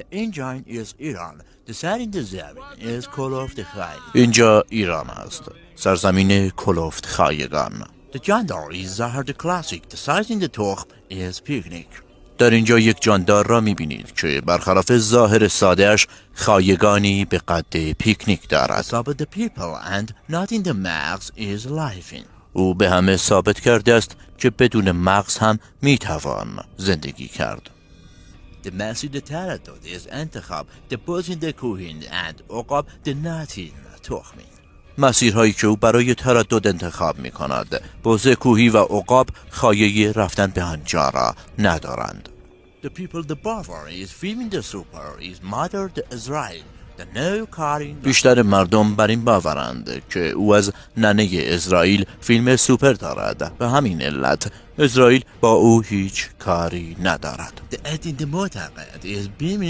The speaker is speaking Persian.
The engine is Iran. The site in the زمین is کلفت خای. اینجا ایران است، سرزمین کلفت خایگان. The جاندار is Zahar the classic. The site in the تخم is picnic. در اینجا یک جاندار را می‌بینید که برخلاف ظاهر ساده‌اش خایگانی به قد پیکنیک دارد. But the people and not in the mags is living. او به همه ثابت کرده است که بدون مغز هم میتوان زندگی کرد. The مسیر تردد is انتخاب the بوزین کوهین and عقاب the ناتین تخمین. مسیرهایی که او برای تردد انتخاب می کند، بوزه کوهی و عقاب خایه رفتن به آنجا را ندارند. The people the buffer is filming the super is mother the Israel. The no کاری. بیشتر مردم بر این باورند که او از ننه اسرائیل فیلم سوپر دارد. به همین علت اسرائیل با او هیچ کاری ندارد. The end in the معتقد is beaming